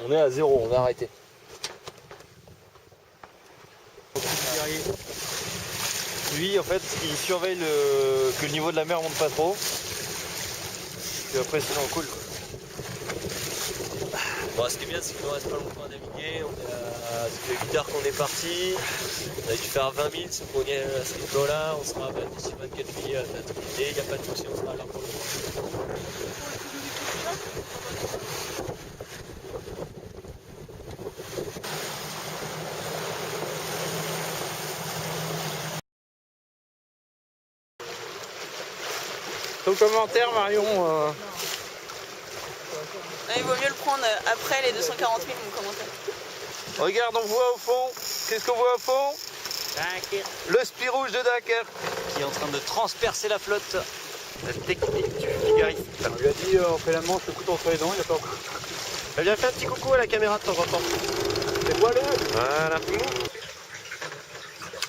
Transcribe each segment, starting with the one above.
On est à 0, on va arrêter. Lui en fait il surveille que le niveau de la mer monte pas trop. Et après sinon on coule. Bon, ce qui est bien c'est qu'il nous reste pas longtemps à naviguer. Ça fait 8 heures qu'on est parti. On a dû faire 20 000, si on est à ce niveau-là, on sera d'ici 24 000 à terminer. Il n'y a pas de souci, on sera là pour le moment. Ton commentaire, Marion Il vaut mieux le prendre après les 240 000, mon commentaire. Regarde, on voit au fond. Qu'est-ce qu'on voit au fond? Dunkerque. Le spi rouge de Dunkerque. Qui est en train de transpercer la flotte. La technique du figariste. On lui a dit on fait la manche, le couteau entre les dents, il a pas encore. Elle vient faire un petit coucou à la caméra de temps en temps. C'est voilé. Voilà.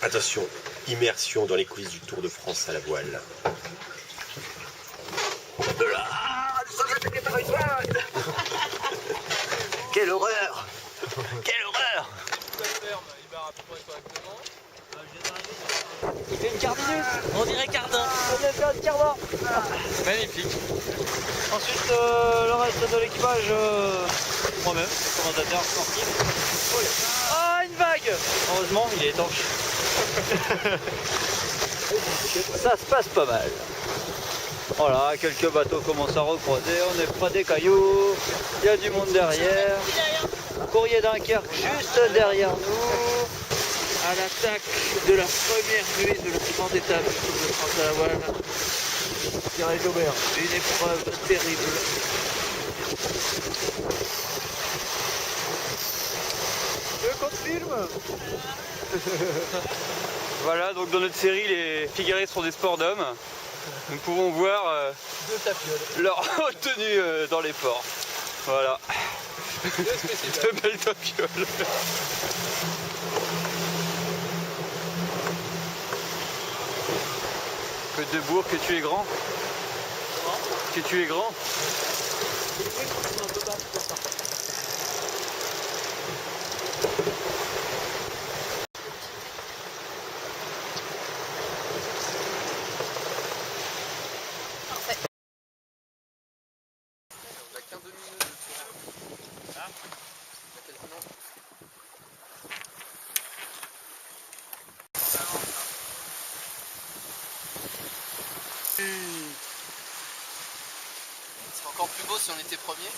Attention, immersion dans les coulisses du Tour de France à la voile. Quelle horreur! Quelle horreur! Il fait une cardineuse. On dirait Cardin. On a fait une cardin. Magnifique. Ensuite, le reste de l'équipage, moi-même, commentateur sportif. Ah, une vague. Heureusement, il est étanche. Ça se passe pas mal. Voilà, quelques bateaux commencent à recroiser, on est près des cailloux, il y a du monde derrière. Courrier Dunkerque juste derrière nous. À l'attaque de la première nuit de la grande étape de France à la voile. Thierry Jobert. Une épreuve terrible. Tu veux qu'on te filme? Voilà, donc dans notre série, les figaristes sont des sports d'hommes. Nous pouvons voir leur haute tenue dans les ports. Voilà. De belles tapioles. Que de bourg, que tu es grand. Que tu es grand. C'est encore plus beau si on était premier.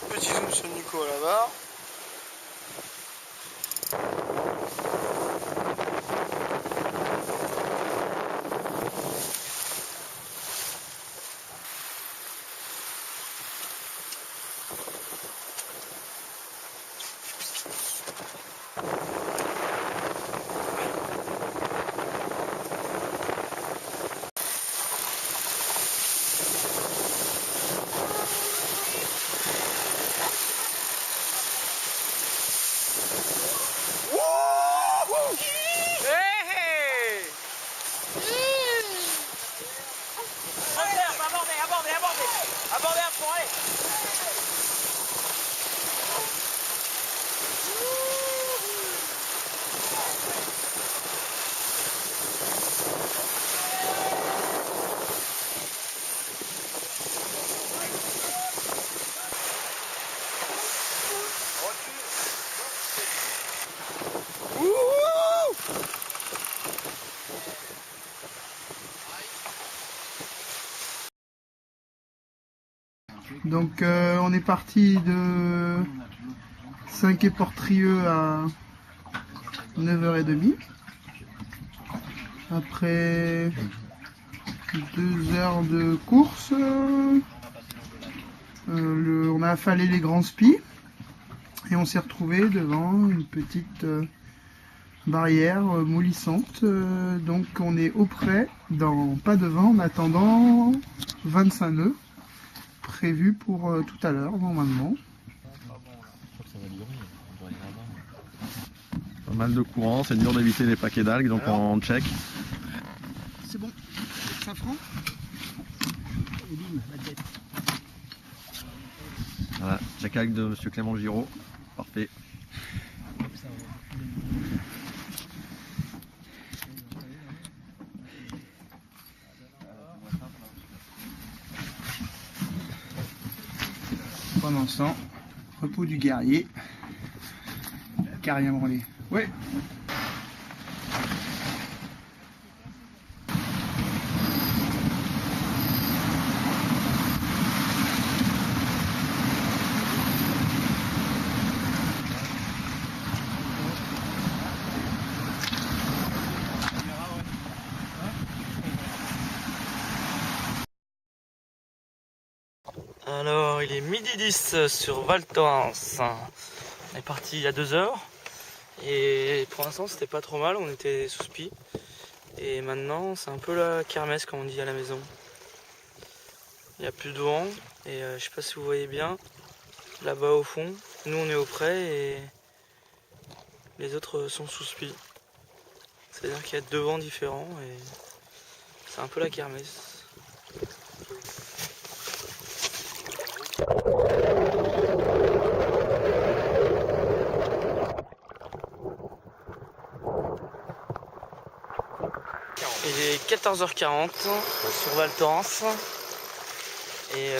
Petit zoom sur Nico là-bas. Abordez à fond, allez. Donc on est parti de Saint-Quay-Portrieux à 9h30. Après 2 heures de course, on a affalé les grands spi et on s'est retrouvé devant une petite barrière moulissante. Donc on est au près, pas devant, en attendant 25 nœuds. Prévu pour tout à l'heure normalement. Pas mal de courant, c'est dur d'éviter les paquets d'algues, donc on check. C'est bon. Safran. Voilà, jacal de monsieur Clément Giraud. Parfait. Pendant ce temps, repos du guerrier. Qui a rien branlé. Ouais. Alors il est midi 10 sur Val Thorens. On est parti il y a 2 heures et pour l'instant c'était pas trop mal, on était sous spi. Et maintenant c'est un peu la kermesse comme on dit à la maison. Il n'y a plus de vent et je sais pas si vous voyez bien là-bas au fond. Nous on est au près et les autres sont sous spi. C'est-à-dire qu'il y a 2 vents différents et c'est un peu la kermesse. Il est 14h40 sur Val Thorens et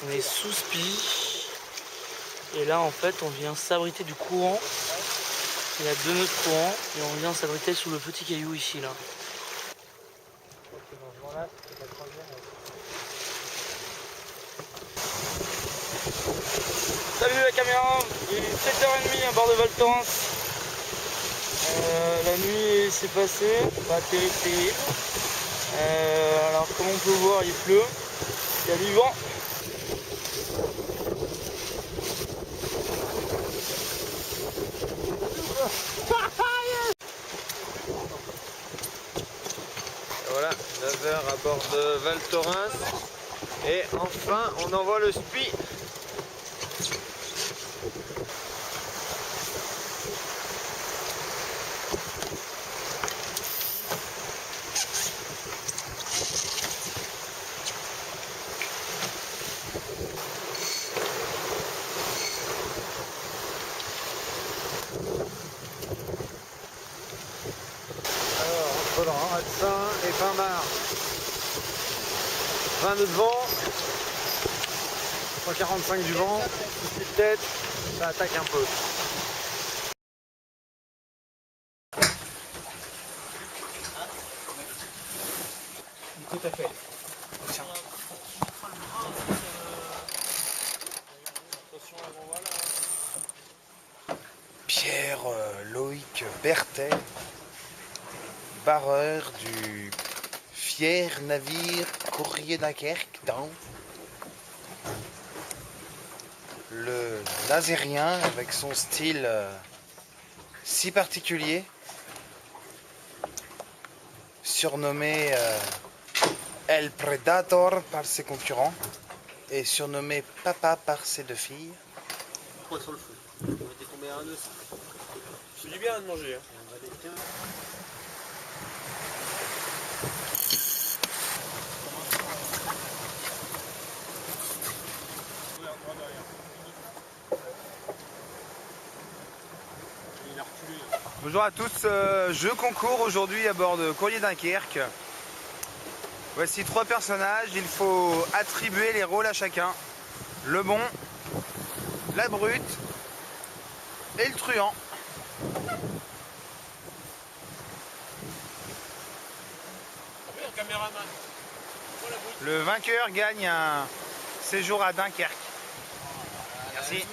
on est sous spi et là en fait on vient s'abriter du courant. Il y a 2 nœuds de courant et on vient s'abriter sous le petit caillou ici là. Salut la caméra, il est 7h30 à bord de Val Thorens. La nuit s'est passée, pas terrible. Alors comme on peut voir il pleut, il y a du vent. Voilà, 9h à bord de Val Thorens. Et enfin, on envoie le spi. Entre le Ratsin et Fin-Mar. 20 nœuds de vent, 145 du vent, souci de tête, ça attaque un peu. Tout à fait. Pierre Loïc Berthet, barreur du fier navire Courrier Dunkerque dans le Nazérien avec son style si particulier, surnommé El Predator par ses concurrents et surnommé Papa par ses 2 filles. Sur le feu. On était tombé à un nœud. C'est du bien de manger. Hein. Bonjour à tous, je concours aujourd'hui à bord de Courrier Dunkerque. Voici 3 personnages, il faut attribuer les rôles à chacun. Le bon, la brute et le truand. Le vainqueur gagne un séjour à Dunkerque. Merci.